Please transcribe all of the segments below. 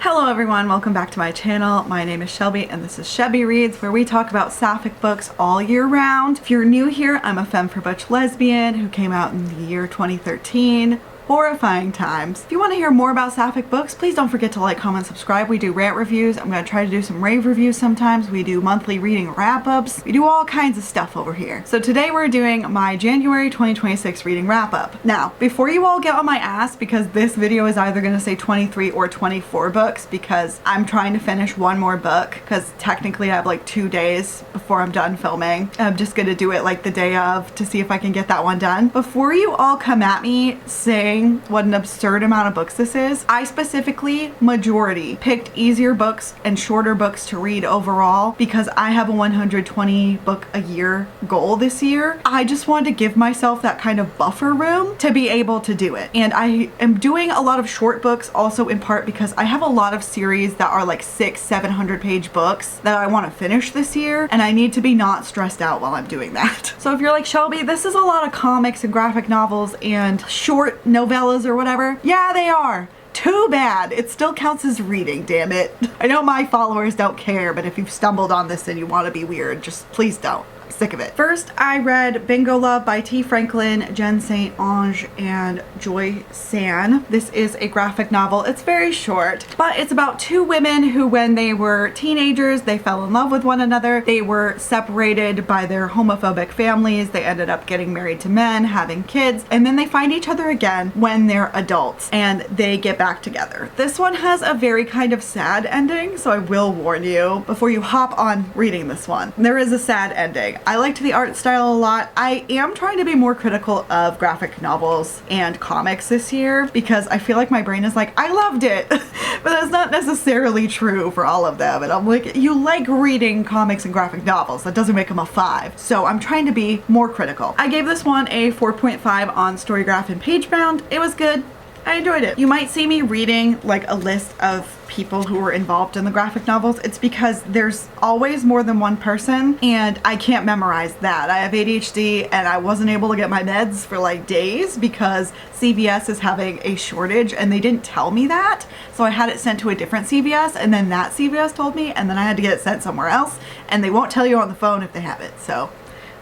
Hello everyone, welcome back to my channel. My name is Shelby and this is Shelby Reads, where we talk about sapphic books all year round. If you're new here, I'm a femme for butch lesbian who came out in the year 2013. Horrifying times. If you want to hear more about sapphic books, please don't forget to like, comment, subscribe. We do rant reviews. I'm going to try to do some rave reviews sometimes. We do monthly reading wrap-ups. We do all kinds of stuff over here. So today we're doing my January 2026 reading wrap-up. Now, before you all get on my ass, because this video is either going to say 23 or 24 books, because I'm trying to finish one more book, because technically I have like 2 days before I'm done filming. I'm just going to do it like the day of to see if I can get that one done. Before you all come at me saying what an absurd amount of books this is, I specifically majority picked easier books and shorter books to read overall because I have a 120 book a year goal this year. I just wanted to give myself that kind of buffer room to be able to do it. And I am doing a lot of short books also in part because I have a lot of series that are like 600-700 page books that I want to finish this year, and I need to be not stressed out while I'm doing that. So if you're like, Shelby, this is a lot of comics and graphic novels and short novellas or whatever. Yeah, they are. Too bad. It still counts as reading, damn it. I know my followers don't care, but if you've stumbled on this and you want to be weird, just please don't. I'm sick of it. First, I read Bingo Love by T. Franklin, Jen St. Ange, and Joy San. This is a graphic novel. It's very short, but it's about two women who, when they were teenagers, they fell in love with one another. They were separated by their homophobic families. They ended up getting married to men, having kids, and then they find each other again when they're adults and they get back together. This one has a very kind of sad ending, so I will warn you before you hop on reading this one. There is a sad ending. I liked the art style a lot. I am trying to be more critical of graphic novels and comics this year because I feel like my brain is like, I loved it, but that's not necessarily true for all of them. And I'm like, you like reading comics and graphic novels. That doesn't make them a 5. So I'm trying to be more critical. I gave this one a 4.5 on Storygraph and Pagebound. It was good. I enjoyed it. You might see me reading like a list of people who were involved in the graphic novels. It's because there's always more than one person and I can't memorize that. I have ADHD and I wasn't able to get my meds for like days because CVS is having a shortage and they didn't tell me that. So I had it sent to a different CVS and then that CVS told me and then I had to get it sent somewhere else and they won't tell you on the phone if they have it. So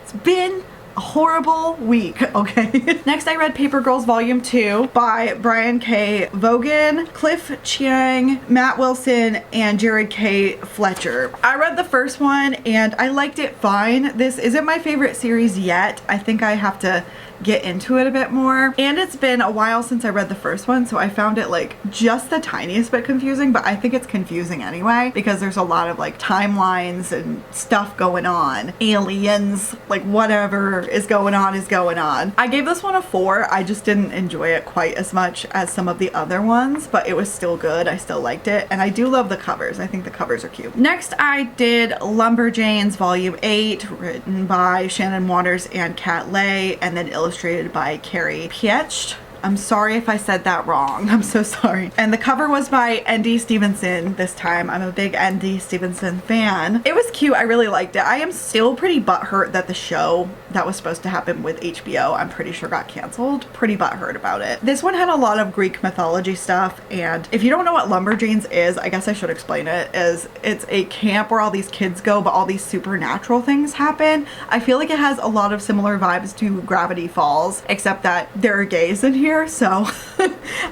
it's been a horrible week, okay? Next, I read Paper Girls Volume 2 by Brian K. Vaughan, Cliff Chiang, Matt Wilson, and Jared K. Fletcher. I read the first one and I liked it fine. This isn't my favorite series yet. I think I have to get into it a bit more, and it's been a while since I read the first one, so I found it like just the tiniest bit confusing, but I think it's confusing anyway because there's a lot of like timelines and stuff going on, aliens, like whatever is going on is going on. I gave this one a 4. I just didn't enjoy it quite as much as some of the other ones, but it was still good. I still liked it, and I do love the covers. I think the covers are cute. Next, I did Lumberjanes Volume 8, written by Shannon Waters and Kat Leyh, and then illustrated by Carrie Pietsch. I'm sorry if I said that wrong. I'm so sorry. And the cover was by N.D. Stevenson this time. I'm a big N.D. Stevenson fan. It was cute. I really liked it. I am still pretty butthurt that the show that was supposed to happen with HBO, I'm pretty sure got canceled. Pretty butthurt about it. This one had a lot of Greek mythology stuff, and if you don't know what Lumberjanes is, I guess I should explain it, is it's a camp where all these kids go, but all these supernatural things happen. I feel like it has a lot of similar vibes to Gravity Falls, except that there are gays in here, so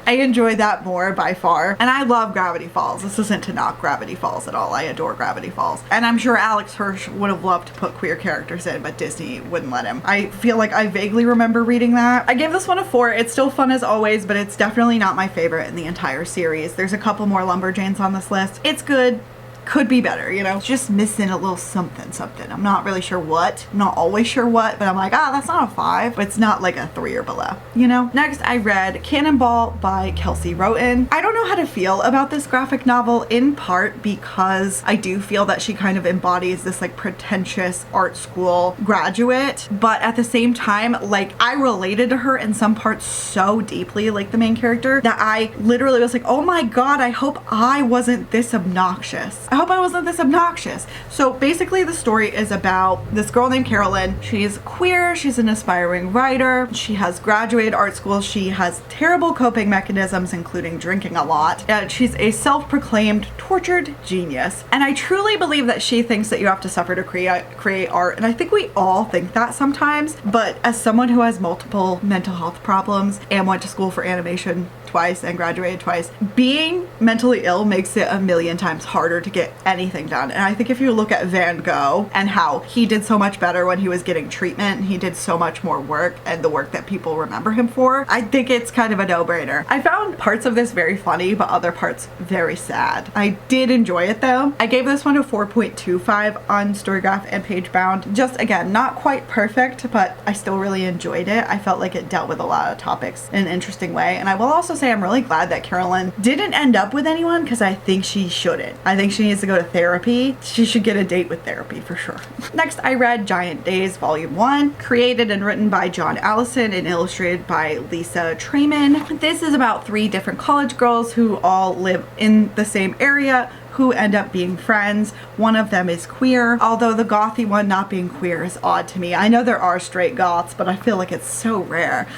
I enjoy that more by far. And I love Gravity Falls. This isn't to knock Gravity Falls at all. I adore Gravity Falls. And I'm sure Alex Hirsch would have loved to put queer characters in, but Disney wouldn't let him. I feel like I vaguely remember reading that. I gave this one a 4. It's still fun as always, but it's definitely not my favorite in the entire series. There's a couple more Lumberjanes on this list. It's good. Could be better, you know? It's just missing a little something. I'm not really sure what. I'm not always sure what, but I'm like, that's not a 5, but it's not like a 3 or below, you know? Next, I read Cannonball by Kelsey Wroten. I don't know how to feel about this graphic novel, in part because I do feel that she kind of embodies this like pretentious art school graduate, but at the same time, like I related to her in some parts so deeply, like the main character, that I literally was like, oh my god, I hope I wasn't this obnoxious. I hope I wasn't this obnoxious. So basically the story is about this girl named Carolyn. She's queer, she's an aspiring writer, she has graduated art school, she has terrible coping mechanisms including drinking a lot, and she's a self-proclaimed tortured genius. And I truly believe that she thinks that you have to suffer to create art, and I think we all think that sometimes, but as someone who has multiple mental health problems and went to school for animation twice and graduated twice, being mentally ill makes it a million times harder to get anything done. And I think if you look at Van Gogh and how he did so much better when he was getting treatment and he did so much more work and the work that people remember him for, I think it's kind of a no-brainer. I found parts of this very funny, but other parts very sad. I did enjoy it though. I gave this one a 4.25 on Storygraph and Pagebound. Just again, not quite perfect, but I still really enjoyed it. I felt like it dealt with a lot of topics in an interesting way. And I will also say I'm really glad that Carolyn didn't end up with anyone, because I think she shouldn't. I think she needs to go to therapy. She should get a date with therapy for sure. Next, I read Giant Days Volume 1, created and written by John Allison and illustrated by Lisa Trayman. This is about 3 different college girls who all live in the same area, who end up being friends. One of them is queer, although the gothy one not being queer is odd to me. I know there are straight goths, but I feel like it's so rare.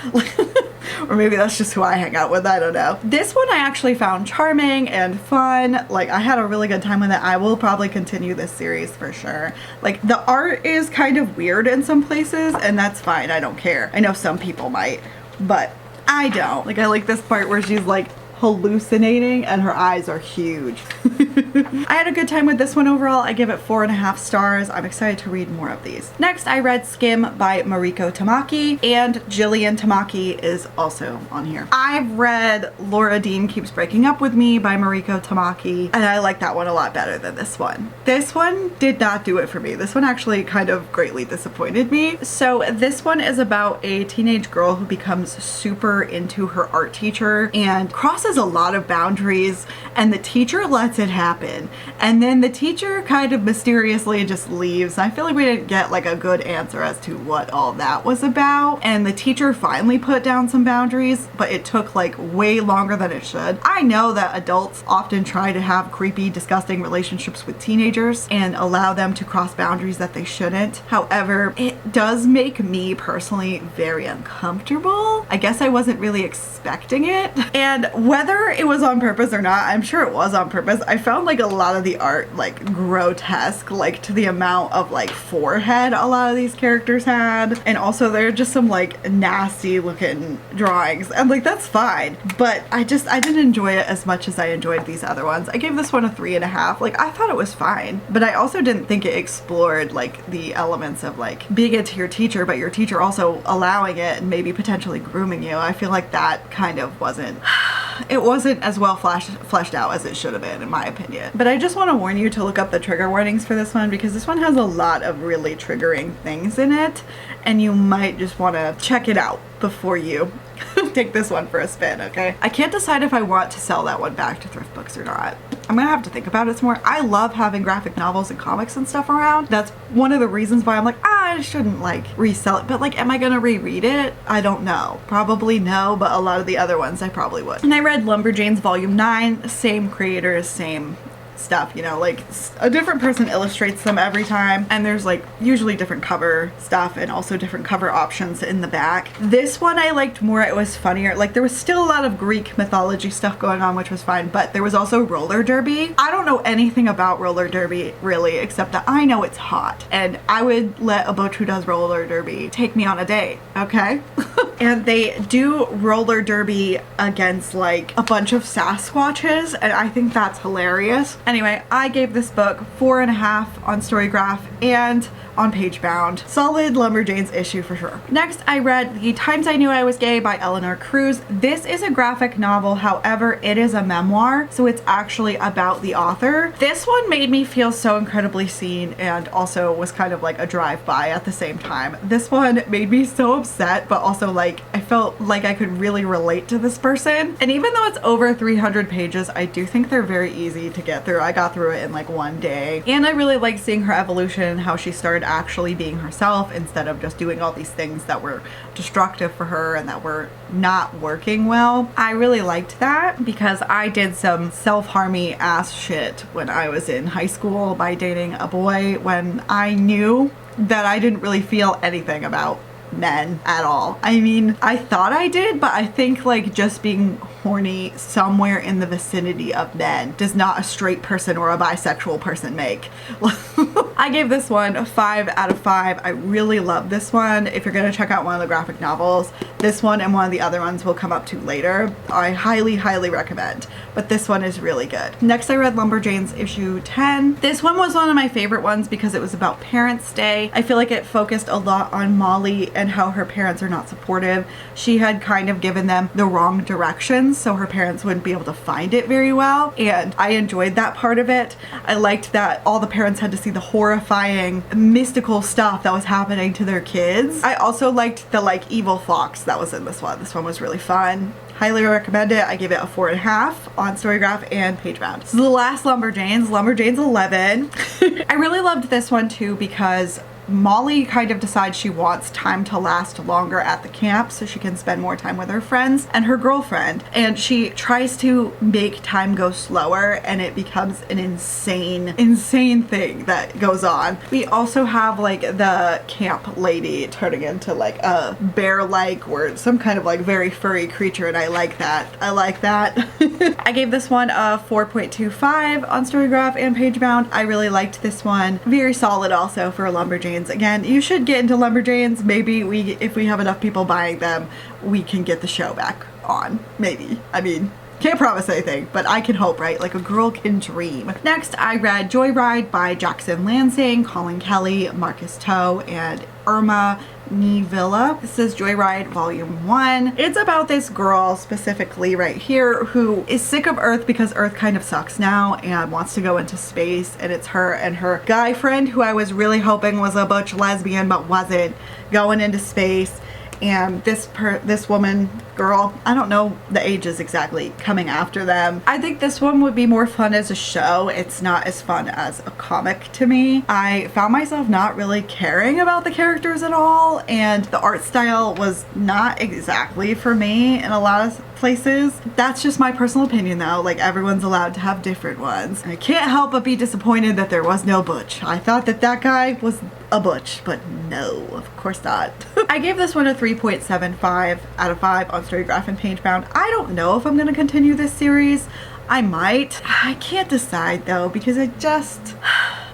Or maybe that's just who I hang out with, I don't know. This one I actually found charming and fun. Like, I had a really good time with it. I will probably continue this series for sure. Like, the art is kind of weird in some places, and that's fine, I don't care. I know some people might, but I don't. Like, I like this part where she's like hallucinating and her eyes are huge. I had a good time with this one overall. I give it 4.5 stars. I'm excited to read more of these. Next, I read Skim by Mariko Tamaki, and Jillian Tamaki is also on here. I've read Laura Dean Keeps Breaking Up With Me by Mariko Tamaki, and I like that one a lot better than this one. This one did not do it for me. This one actually kind of greatly disappointed me. So this one is about a teenage girl who becomes super into her art teacher and crosses a lot of boundaries, and the teacher lets it happen, and then the teacher kind of mysteriously just leaves. I feel like we didn't get like a good answer as to what all that was about, and the teacher finally put down some boundaries, but it took like way longer than it should. I know that adults often try to have creepy, disgusting relationships with teenagers and allow them to cross boundaries that they shouldn't. However, it does make me personally very uncomfortable. I guess I wasn't really expecting it, and whether it was on purpose or not, I'm sure it was on purpose. I found like a lot of the art like grotesque, like to the amount of like forehead a lot of these characters had, and also there are just some like nasty looking drawings, and like that's fine, but I didn't enjoy it as much as I enjoyed these other ones. I gave this one a 3.5. Like, I thought it was fine, but I also didn't think it explored like the elements of like being into your teacher, but your teacher also allowing it and maybe potentially grooming you. I feel like that kind of wasn't it wasn't as well fleshed out as it should have been, in my opinion. But I just want to warn you to look up the trigger warnings for this one, because this one has a lot of really triggering things in it, and you might just want to check it out before you take this one for a spin, okay? I can't decide if I want to sell that one back to thrift books or not. I'm gonna have to think about it some more. I love having graphic novels and comics and stuff around. That's one of the reasons why I'm like, I shouldn't like resell it, but like, am I gonna reread it? I don't know. Probably no, but a lot of the other ones I probably would. And I read Lumberjanes Volume 9, same creators, same stuff, you know, like a different person illustrates them every time, and there's like usually different cover stuff and also different cover options in the back. This one I liked more. It was funnier. Like, there was still a lot of Greek mythology stuff going on, which was fine, but there was also roller derby. I don't know anything about roller derby really, except that I know it's hot, and I would let a butch who does roller derby take me on a date, okay? And they do roller derby against like a bunch of Sasquatches, and I think that's hilarious. Anyway, I gave this book 4.5 on Storygraph and on Pagebound. Solid Lumberjanes issue for sure. Next, I read The Times I Knew I Was Gay by Eleanor Cruz. This is a graphic novel, however, it is a memoir, so it's actually about the author. This one made me feel so incredibly seen, and also was kind of like a drive-by at the same time. This one made me so upset, but also like I felt like I could really relate to this person. And even though it's over 300 pages, I do think they're very easy to get through. I got through it in like one day. And I really like seeing her evolution and how she started actually being herself instead of just doing all these things that were destructive for her and that were not working well. I really liked that because I did some self-harmy ass shit when I was in high school by dating a boy when I knew that I didn't really feel anything about men at all. I mean, I thought I did, but I think like just being horny somewhere in the vicinity of men does not a straight person or a bisexual person make. I gave this one a 5 out of 5. I really love this one. If you're gonna check out one of the graphic novels, this one and one of the other ones will come up to later. I highly, highly recommend, but this one is really good. Next, I read Lumberjanes issue 10. This one was one of my favorite ones because it was about Parents' Day. I feel like it focused a lot on Molly and how her parents are not supportive. She had kind of given them the wrong directions, so her parents wouldn't be able to find it very well, and I enjoyed that part of it. I liked that all the parents had to see the horrifying mystical stuff that was happening to their kids. I also liked the like evil fox that was in this one. This one was really fun. Highly recommend it. I gave it a 4.5 on Storygraph and Pagebound. This is the last Lumberjanes, Lumberjanes 11. I really loved this one too because Molly kind of decides she wants time to last longer at the camp so she can spend more time with her friends and her girlfriend, and she tries to make time go slower and it becomes an insane thing that goes on. We also have like the camp lady turning into like a bear-like or some kind of like very furry creature, and I like that. I like that. I gave this one a 4.25 on Storygraph and Pagebound. I really liked this one. Very solid also for Lumberjanes. Again, you should get into Lumberjanes. Maybe if we have enough people buying them, we can get the show back on. Maybe. I mean, can't promise anything, but I can hope, right? Like a girl can dream. Next, I read Joyride by Jackson Lanzing, Collin Kelly, Marcus Toe, and Irma Nivilla. This is Joyride Volume 1. It's about this girl specifically right here who is sick of Earth because Earth kind of sucks now and wants to go into space, and it's her and her guy friend, who I was really hoping was a butch lesbian but wasn't, going into space. And this woman, girl, I don't know the ages exactly, coming after them. I think this one would be more fun as a show. It's not as fun as a comic to me. I found myself not really caring about the characters at all, and the art style was not exactly for me in a lot of places. That's just my personal opinion though. Like, everyone's allowed to have different ones. And I can't help but be disappointed that there was no butch. I thought that guy was a butch, but no, of course not. I gave this one a 3.75 out of 5 on Storygraph and Pagebound. I don't know if I'm going to continue this series. I might. I can't decide though, because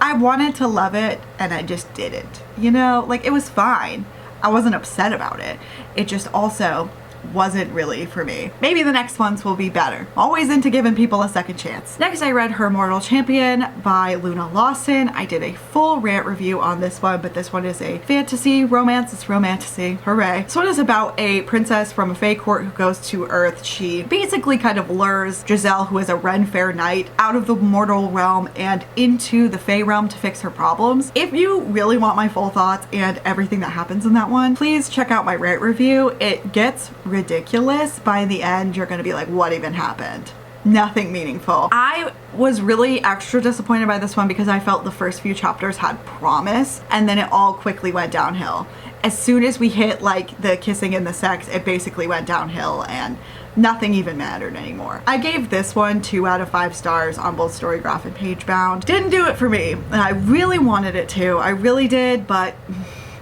I wanted to love it and I just didn't. You know, like, it was fine. I wasn't upset about it. It just also wasn't really for me. Maybe the next ones will be better. Always into giving people a second chance. Next, I read Her Mortal Champion by Lawson. I did a full rant review on this one, but this one is a fantasy romance. It's romantasy. Hooray. This one is about a princess from a fae court who goes to Earth. She basically kind of lures Giselle, who is a Ren Fair knight, out of the mortal realm and into the fae realm to fix her problems. If you really want my full thoughts and everything that happens in that one, please check out my rant review. It gets ridiculous. By the end, you're gonna be like, what even happened? Nothing meaningful. I was really extra disappointed by this one because I felt the first few chapters had promise, and then it all quickly went downhill. As soon as we hit like the kissing and the sex, it basically went downhill and nothing even mattered anymore. I gave this one 2 out of 5 stars on both Storygraph and Pagebound. Didn't do it for me, and I really wanted it to. I really did, but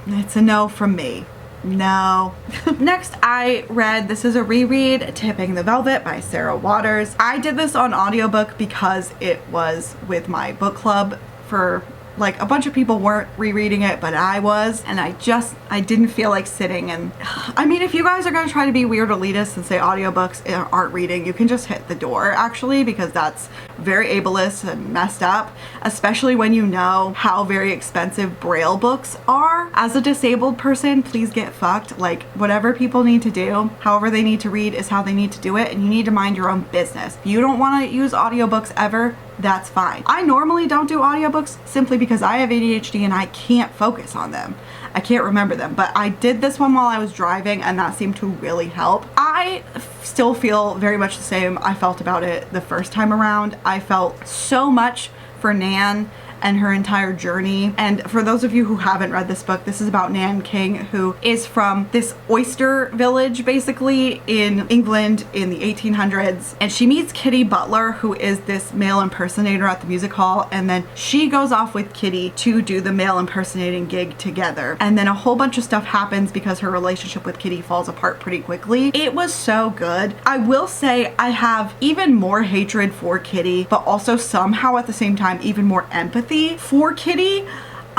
it's a no from me. No. Next, I read, this is a reread, Tipping the Velvet by Sarah Waters. I did this on audiobook because it was with my book club. For like, a bunch of people weren't rereading it, but I was, and I didn't feel like sitting. And I mean, if you guys are gonna try to be weird elitists and say audiobooks aren't reading, you can just hit the door actually, because that's very ableist and messed up, especially when you know how very expensive Braille books are. As a disabled person, please get fucked. Like, whatever people need to do, however they need to read is how they need to do it, and you need to mind your own business. If you don't want to use audiobooks ever, that's fine. I normally don't do audiobooks simply because I have ADHD and I can't focus on them. I can't remember them, but I did this one while I was driving and that seemed to really help. I still feel very much the same I felt about it the first time around. I felt so much for Nan and her entire journey. And for those of you who haven't read this book, this is about Nan King, who is from this oyster village basically in England in the 1800s, and she meets Kitty Butler, who is this male impersonator at the music hall, and then she goes off with Kitty to do the male impersonating gig together, and then a whole bunch of stuff happens because her relationship with Kitty falls apart pretty quickly. It was so good. I will say I have even more hatred for Kitty, but also somehow at the same time even more empathy for Kitty.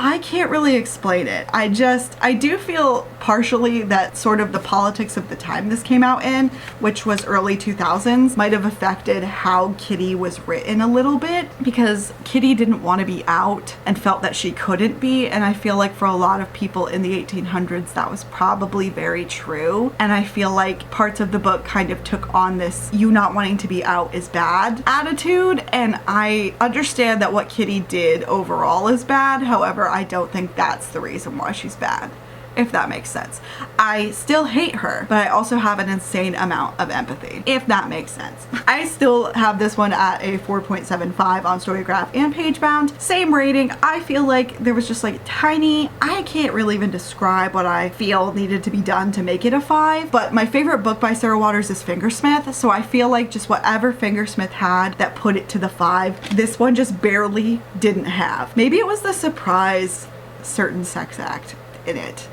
I can't really explain it. I do feel partially that sort of the politics of the time this came out in, which was early 2000s, might have affected how Kitty was written a little bit, because Kitty didn't want to be out and felt that she couldn't be, and I feel like for a lot of people in the 1800s that was probably very true, and I feel like parts of the book kind of took on this you not wanting to be out is bad attitude, and I understand that what Kitty did overall is bad. However, I don't think that's the reason why she's bad, if that makes sense. I still hate her, but I also have an insane amount of empathy, if that makes sense. I still have this one at a 4.75 on Storygraph and Pagebound. Same rating. I feel like there was just like tiny, I can't really even describe what I feel needed to be done to make it a 5, but my favorite book by Sarah Waters is Fingersmith, so I feel like just whatever Fingersmith had that put it to the 5, this one just barely didn't have. Maybe it was the surprise certain sex act in it.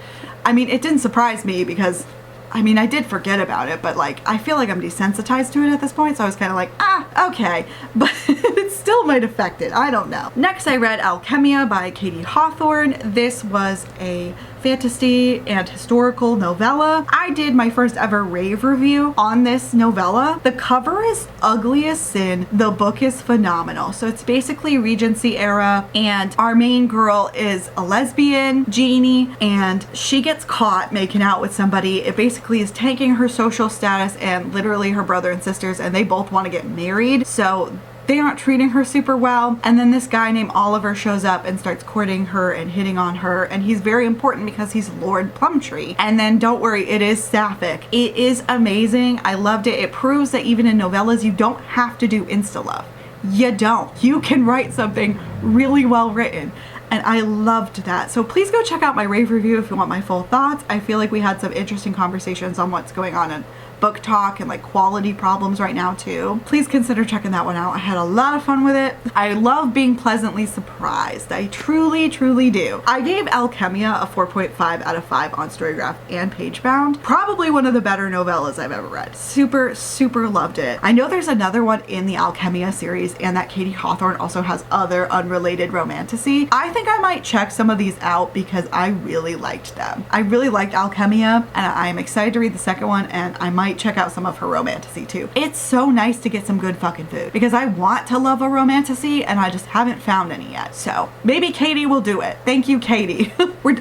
I mean, it didn't surprise me because, I mean, I did forget about it, but like, I feel like I'm desensitized to it at this point, so I was kind of like, okay, but it still might affect it. I don't know. Next, I read Alchemiya by Katey Hawthorne. This was a fantasy and historical novella. I did my first ever rave review on this novella. The cover is ugly as sin. The book is phenomenal. So it's basically Regency era, and our main girl is a lesbian, Jeannie, and she gets caught making out with somebody. It basically is tanking her social status and literally her brother and sisters, and they both want to get married. So they aren't treating her super well, and then this guy named Oliver shows up and starts courting her and hitting on her, and he's very important because he's Lord Plumtree. And then don't worry, it is sapphic. It is amazing. I loved it. It proves that even in novellas you don't have to do insta-love. You don't. You can write something really well written, and I loved that. So please go check out my rave review if you want my full thoughts. I feel like we had some interesting conversations on what's going on in book talk and like quality problems right now too. Please consider checking that one out. I had a lot of fun with it. I love being pleasantly surprised. I truly do. I gave Alchemiya a 4.5 out of 5 on Storygraph and Pagebound. Probably one of the better novellas I've ever read. Super loved it. I know there's another one in the Alchemiya series, and that Katey Hawthorne also has other unrelated romantasy. I think I might check some of these out because I really liked them. I really liked Alchemiya, and I'm excited to read the second one, and I might check out some of her romantasy too. It's so nice to get some good fucking food because I want to love a romantasy and I just haven't found any yet. So maybe Katey will do it. Thank you, Katey.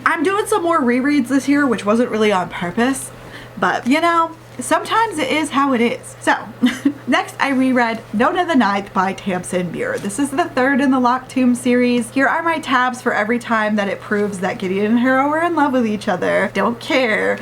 I'm doing some more rereads this year, which wasn't really on purpose, but you know, sometimes it is how it is. So next I reread Nona the Ninth by Tamsyn Muir. This is the third in the Locked Tomb series. Here are my tabs for every time that it proves that Gideon and Harrow are in love with each other. Don't care.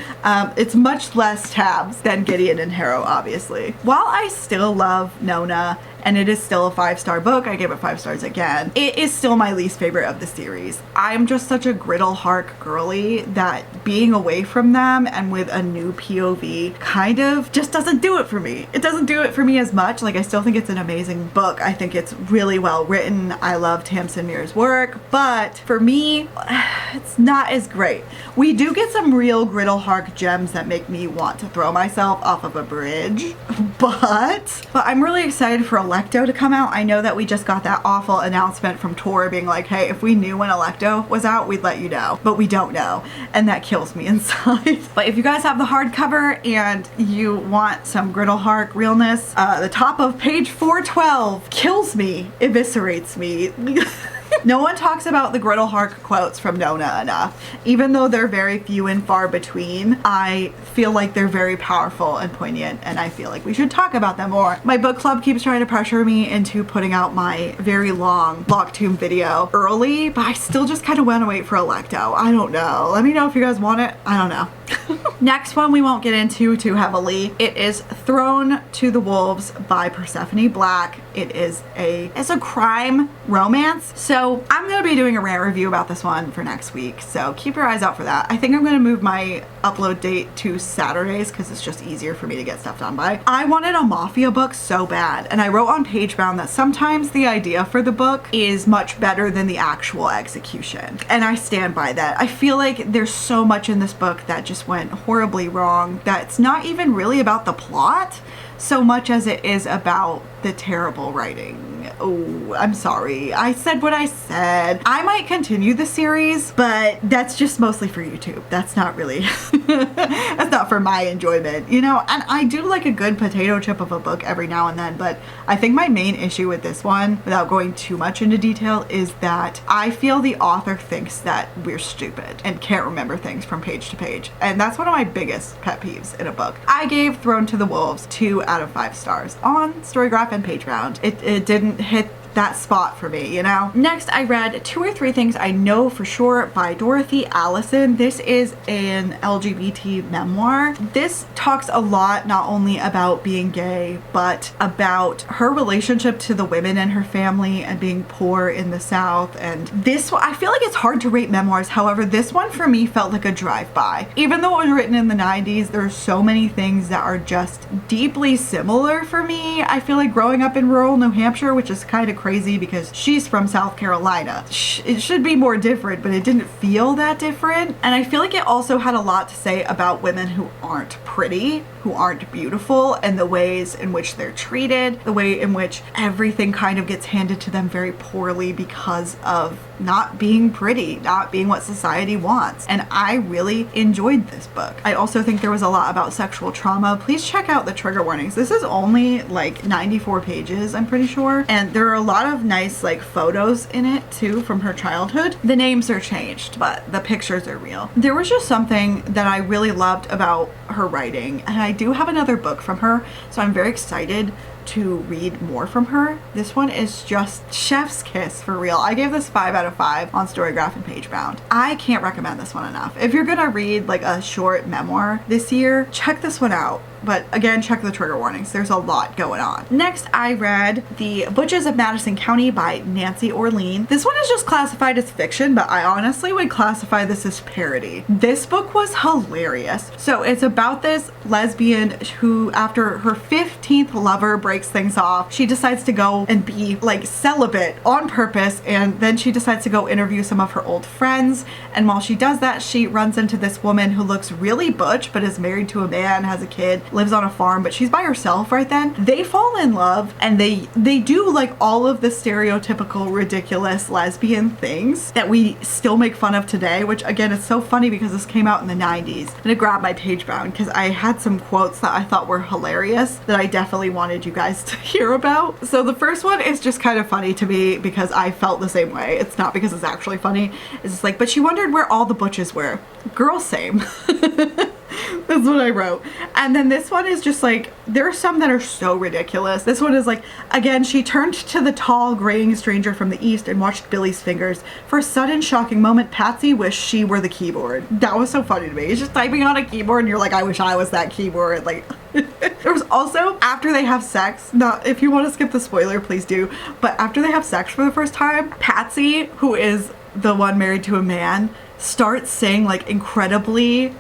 It's much less tabs than Gideon and Harrow, obviously. While I still love Nona, and it is still a 5-star book, I gave it 5 stars again, it is still my least favorite of the series. I'm just such a griddle hark girly that being away from them and with a new POV kind of just doesn't do it for me. It doesn't do it for me as much. Like, I still think it's an amazing book. I think it's really well written. I love Tamsyn Muir's work, but for me, it's not as great. We do get some real griddle hark gems that make me want to throw myself off of a bridge, but I'm really excited for Electo to come out. I know that we just got that awful announcement from Tor being like, hey, if we knew when Electo was out, we'd let you know, but we don't know, and that kills me inside. But if you guys have the hardcover and you want some Griddleheart realness, the top of page 412 kills me, eviscerates me. No one talks about the Griddleheart quotes from Nona enough. Even though they're very few and far between, I feel like they're very powerful and poignant, and I feel like we should talk about them more. My book club keeps trying to pressure me into putting out my very long Blocktomb video early, but I still just kind of want to wait for Electo. I don't know. Let me know if you guys want it. I don't know. Next one we won't get into too heavily. It is Thrown to the Wolves by Persephone Black. It's a crime romance. So I'm gonna be doing a rant review about this one for next week. So keep your eyes out for that. I think I'm gonna move my upload date to Saturdays because it's just easier for me to get stuff done by. I wanted a mafia book so bad, and I wrote on Pagebound that sometimes the idea for the book is much better than the actual execution. And I stand by that. I feel like there's so much in this book that just went horribly wrong that it's not even really about the plot so much as it is about the terrible writing. Oh, I'm sorry. I said what I said. I might continue the series, but that's just mostly for YouTube. That's not really, that's not for my enjoyment, you know? And I do like a good potato chip of a book every now and then, but I think my main issue with this one, without going too much into detail, is that I feel the author thinks that we're stupid and can't remember things from page to page. And that's one of my biggest pet peeves in a book. I gave Thrown to the Wolves 2 out of 5 stars on Storygraph and Pagebound. It didn't hit that spot for me, you know? Next, I read 2 or 3 Things I Know for Sure by Dorothy, Allison. This is an LGBT memoir. This talks a lot not only about being gay, but about her relationship to the women in her family and being poor in the South. And this one, I feel like it's hard to rate memoirs. However, this one for me felt like a drive-by. Even though it was written in the 90s, there's so many things that are just deeply similar for me. I feel like growing up in rural New Hampshire, which is kind of crazy because she's from South Carolina. It should be more different, but it didn't feel that different. And I feel like it also had a lot to say about women who aren't pretty, who aren't beautiful, and the ways in which they're treated, the way in which everything kind of gets handed to them very poorly because of not being pretty, not being what society wants. And I really enjoyed this book. I also think there was a lot about sexual trauma. Please check out the trigger warnings. This is only like 94 pages, I'm pretty sure. And there are a lot of nice like photos in it too from her childhood. The names are changed, but the pictures are real. There was just something that I really loved about her writing, and I do have another book from her, so I'm very excited to read more from her. This one is just chef's kiss for real. I gave this 5 out of 5 on Storygraph and Pagebound. I can't recommend this one enough. If you're gonna read like a short memoir this year, check this one out. But again, check the trigger warnings. There's a lot going on. Next, I read The Butches of Madison County by Nancy Orlean. This one is just classified as fiction, but I honestly would classify this as parody. This book was hilarious. So it's about this lesbian who, after her 15th lover breaks things off, she decides to go and be like celibate on purpose, and then she decides to go interview some of her old friends. And while she does that, she runs into this woman who looks really butch, but is married to a man, has a kid, lives on a farm, but she's by herself right then. They fall in love, and they do like all of the stereotypical ridiculous lesbian things that we still make fun of today, which again is so funny because this came out in the 90s. I'm gonna grab my Pagebound because I had some quotes that I thought were hilarious that I definitely wanted you guys to hear about. So the first one is just kind of funny to me because I felt the same way. It's not because it's actually funny. It's just like, but she wondered where all the butches were. Girl, same. That's what I wrote. And then this one is just like, there are some that are so ridiculous. This one is like, again, she turned to the tall, graying stranger from the east and watched Billy's fingers. For a sudden, shocking moment, Patsy wished she were the keyboard. That was so funny to me. It's just typing on a keyboard and you're like, I wish I was that keyboard. Like, there was also, after they have sex, not, if you want to skip the spoiler, please do, but after they have sex for the first time, Patsy, who is the one married to a man, starts saying like incredibly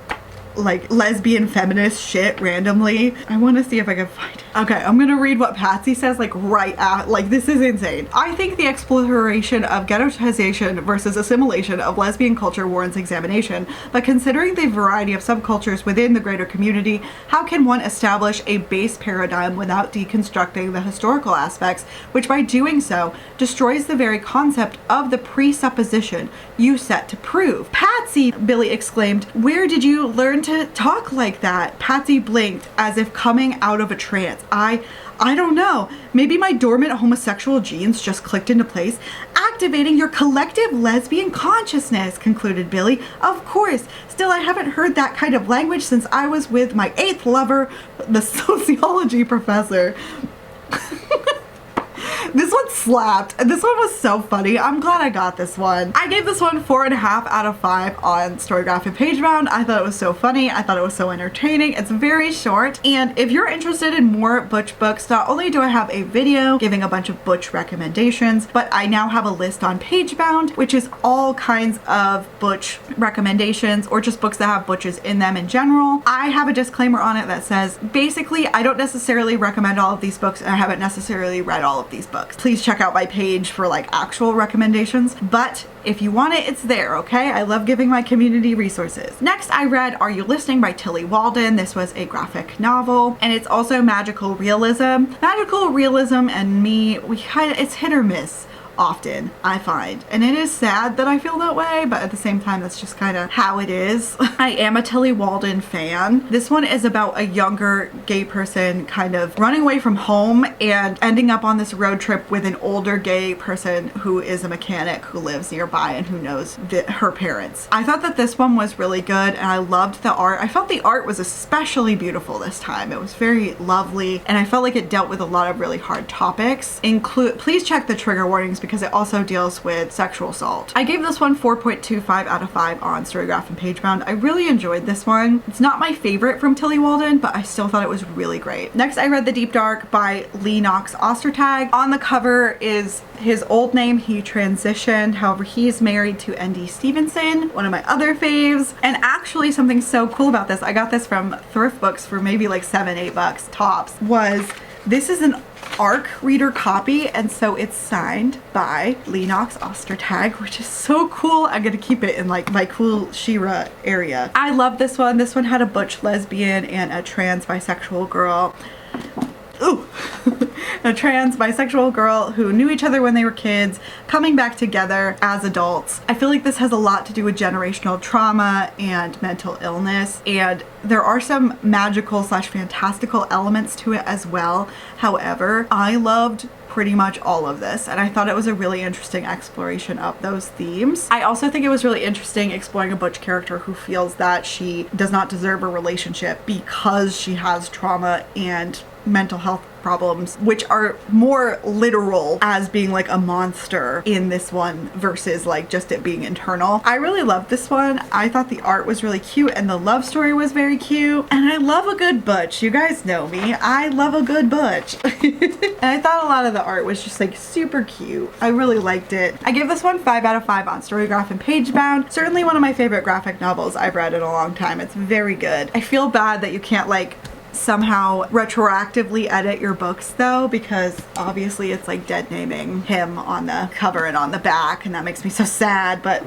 like lesbian feminist shit randomly. I want to see if I can find it. Okay, I'm gonna read what Patsy says like right at, like this is insane. I think the exploration of ghettoization versus assimilation of lesbian culture warrants examination, but considering the variety of subcultures within the greater community, how can one establish a base paradigm without deconstructing the historical aspects, which by doing so destroys the very concept of the presupposition you set to prove? Patsy, Billy exclaimed, where did you learn to talk like that? Patsy blinked as if coming out of a trance. I don't know. Maybe my dormant homosexual genes just clicked into place, activating your collective lesbian consciousness, concluded Billy. Of course. Still, I haven't heard that kind of language since I was with my 8th lover, the sociology professor. This one slapped. This one was so funny. I'm glad I got this one. I gave this one 4.5 out of 5 on Storygraph and Pagebound. I thought it was so funny. I thought it was so entertaining. It's very short. And if you're interested in more Butch books, not only do I have a video giving a bunch of Butch recommendations, but I now have a list on Pagebound, which is all kinds of Butch recommendations or just books that have Butches in them in general. I have a disclaimer on it that says, basically, I don't necessarily recommend all of these books and I haven't necessarily read all of these books. Please check out my page for like actual recommendations, but if you want it, it's there, okay? I love giving my community resources. Next, I read Are You Listening by Tillie Walden. This was a graphic novel, and it's also magical realism. Magical realism and me, it's hit or miss often, I find. And it is sad that I feel that way, but at the same time, that's just kind of how it is. I am a Tillie Walden fan. This one is about a younger gay person kind of running away from home and ending up on this road trip with an older gay person who is a mechanic who lives nearby and who knows her parents. I thought that this one was really good and I loved the art. I felt the art was especially beautiful this time. It was very lovely and I felt like it dealt with a lot of really hard topics. Please check the trigger warnings because it also deals with sexual assault. I gave this one 4.25 out of 5 on Storygraph and Pagebound. I really enjoyed this one. It's not my favorite from Tillie Walden, but I still thought it was really great. Next, I read The Deep Dark by Leyh Knox Ostertag. On the cover is his old name. He transitioned, however, he's married to N.D. Stevenson, one of my other faves. And actually something so cool about this, I got this from thrift books for maybe like $7-8 tops, was this is an ARC reader copy, and so it's signed by Leyh Knox Ostertag, which is so cool. I'm gonna keep it in like my cool She-Ra area. I love this one. This one had a butch lesbian and a trans bisexual girl. Ooh. A trans bisexual girl who knew each other when they were kids, coming back together as adults. I feel like this has a lot to do with generational trauma and mental illness, and there are some magical / fantastical elements to it as well. However, I loved pretty much all of this and I thought it was a really interesting exploration of those themes. I also think it was really interesting exploring a butch character who feels that she does not deserve a relationship because she has trauma and mental health problems, which are more literal as being like a monster in this one versus like just it being internal. I really loved this one. I thought the art was really cute and the love story was very cute, and I love a good butch. You guys know me. I love a good butch. And I thought a lot of the art was just like super cute. I really liked it. I give this one 5 out of 5 on Storygraph and Pagebound. Certainly one of my favorite graphic novels I've read in a long time. It's very good. I feel bad that you can't like somehow retroactively edit your books though, because obviously it's like dead naming him on the cover and on the back, and that makes me so sad, but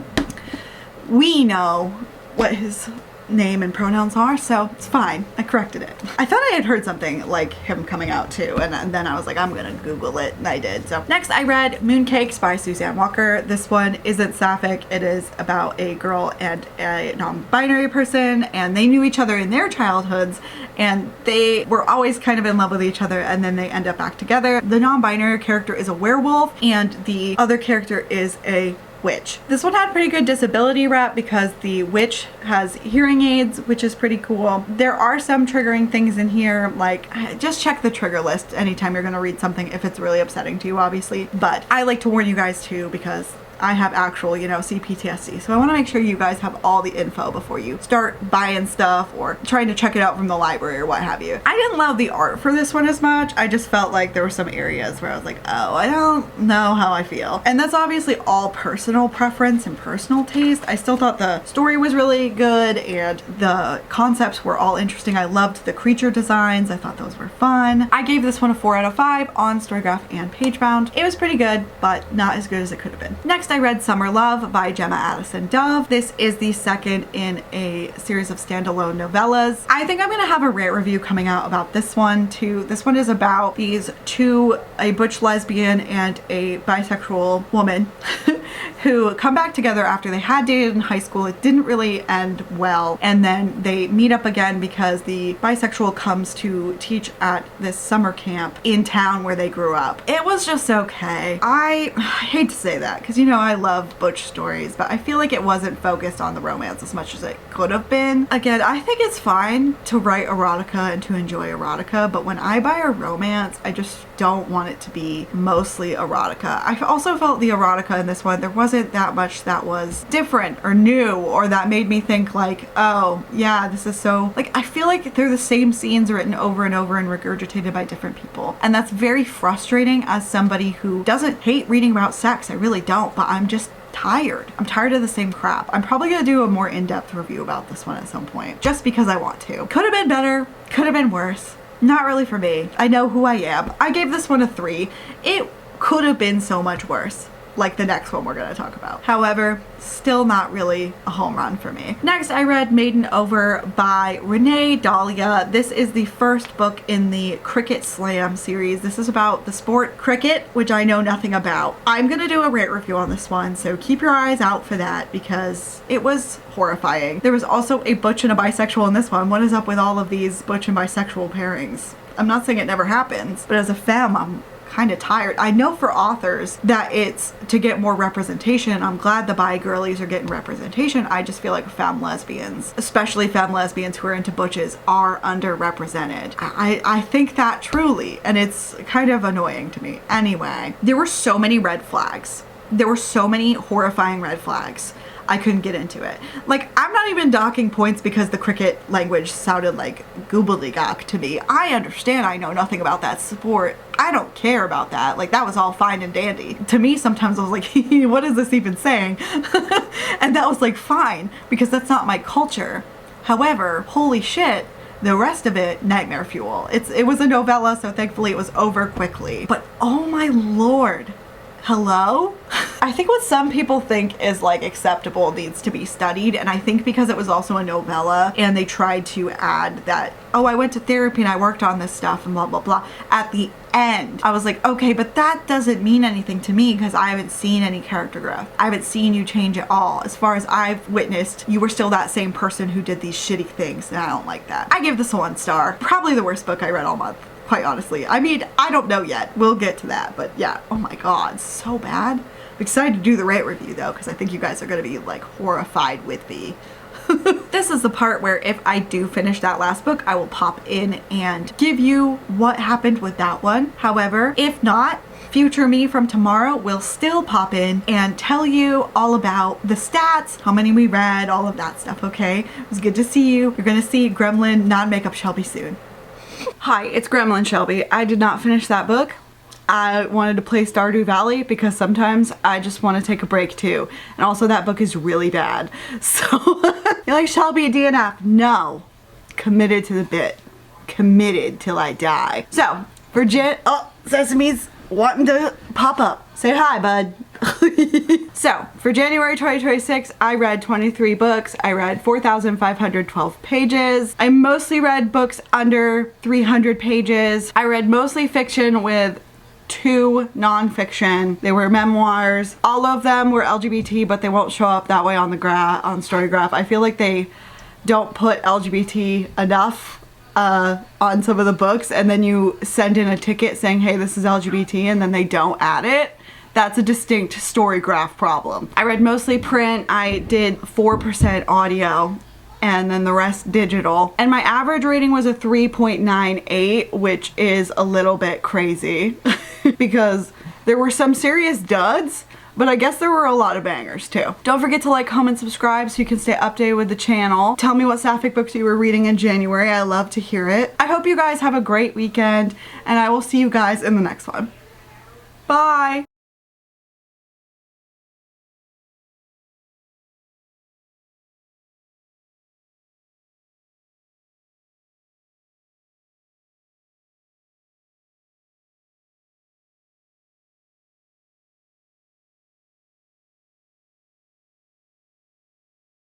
we know what his name and pronouns are, so it's fine. I corrected it. I thought I had heard something like him coming out too, and then I was like, I'm gonna Google it, and I did. So next I read Mooncakes by Suzanne Walker. This one isn't sapphic. It is about a girl and a non-binary person, and they knew each other in their childhoods, and they were always kind of in love with each other, and then they end up back together. The non-binary character is a werewolf, and the other character is a witch. This one had pretty good disability rep because the witch has hearing aids, which is pretty cool. There are some triggering things in here, like just check the trigger list anytime you're gonna read something if it's really upsetting to you, obviously. But I like to warn you guys too, because I have actual, you know, CPTSD. So I want to make sure you guys have all the info before you start buying stuff or trying to check it out from the library or what have you. I didn't love the art for this one as much. I just felt like there were some areas where I was like, oh, I don't know how I feel. And that's obviously all personal preference and personal taste. I still thought the story was really good and the concepts were all interesting. I loved the creature designs. I thought those were fun. I gave this one a 4 out of 5 on Storygraph and Pagebound. It was pretty good, but not as good as it could have been. Next, I read Summer Love by Gemma Addison Dove. This is the second in a series of standalone novellas. I think I'm gonna have a rare review coming out about this one too. This one is about these two, a butch lesbian and a bisexual woman who come back together after they had dated in high school. It didn't really end well, and then they meet up again because the bisexual comes to teach at this summer camp in town where they grew up. It was just okay. I hate to say that because, you know, I love butch stories, but I feel like it wasn't focused on the romance as much as it could have been. Again, I think it's fine to write erotica and to enjoy erotica, but when I buy a romance, I just don't want it to be mostly erotica. I also felt the erotica in this one, there wasn't that much that was different or new or that made me think like, oh yeah, this is so, like, I feel like they're the same scenes written over and over and regurgitated by different people. And that's very frustrating as somebody who doesn't hate reading about sex. I really don't, but I'm just tired. I'm tired of the same crap. I'm probably gonna do a more in-depth review about this one at some point, just because I want to. Could have been better, could have been worse. Not really for me. I know who I am. I gave this one a 3. It could have been so much worse, like the next one we're going to talk about. However, still not really a home run for me. Next, I read Maiden Over by Renee Dahlia. This is the first book in the Cricket Slam series. This is about the sport cricket, which I know nothing about. I'm going to do a rate review on this one, so keep your eyes out for that because it was horrifying. There was also a butch and a bisexual in this one. What is up with all of these butch and bisexual pairings? I'm not saying it never happens, but as a femme, I'm kind of tired. I know for authors that it's to get more representation. I'm glad the bi girlies are getting representation. I just feel like femme lesbians, especially femme lesbians who are into butches, are underrepresented. I think that truly, and it's kind of annoying to me. Anyway, there were so many red flags. There were so many horrifying red flags. I couldn't get into it. Like, I'm not even docking points because the cricket language sounded like gobbledygook to me. I understand I know nothing about that sport. I don't care about that. Like, that was all fine and dandy. To me, sometimes I was like, what is this even saying? And that was like, fine, because that's not my culture. However, holy shit, the rest of it, nightmare fuel. It was a novella, so thankfully it was over quickly. But oh my lord. Hello? I think what some people think is like acceptable needs to be studied, and I think because it was also a novella and they tried to add that, oh, I went to therapy and I worked on this stuff and blah blah blah at the end, I was like, okay, but that doesn't mean anything to me because I haven't seen any character growth. I haven't seen you change at all. As far as I've witnessed, you were still that same person who did these shitty things, and I don't like that. I give this a 1 star. Probably the worst book I read all month, quite honestly. I mean, I don't know yet. We'll get to that, but yeah. Oh my god, so bad. I'm excited to do the rate review though, because I think you guys are going to be like horrified with me. This is the part where if I do finish that last book, I will pop in and give you what happened with that one. However, if not, future me from tomorrow will still pop in and tell you all about the stats, how many we read, all of that stuff, okay? It was good to see you. You're going to see Gremlin non-makeup Shelby soon. Hi, it's Gremlin Shelby. I did not finish that book. I wanted to play Stardew Valley because sometimes I just want to take a break too. And also that book is really bad. So, you're like, Shelby, DNF. No. Committed to the bit. Committed till I die. So, for oh, Sesame's wanting to pop up. Say hi, bud. So, for January 2026, I read 23 books. I read 4,512 pages. I mostly read books under 300 pages. I read mostly fiction with 2 non-fiction. They were memoirs. All of them were LGBT, but they won't show up that way on the on Storygraph. I feel like they don't put LGBT enough on some of the books, and then you send in a ticket saying, hey, this is LGBT, and then they don't add it. That's a distinct Storygraph problem. I read mostly print. I did 4% audio and then the rest digital. And my average rating was a 3.98, which is a little bit crazy because there were some serious duds, but I guess there were a lot of bangers too. Don't forget to like, comment, subscribe so you can stay updated with the channel. Tell me what sapphic books you were reading in January. I love to hear it. I hope you guys have a great weekend, and I will see you guys in the next one. Bye!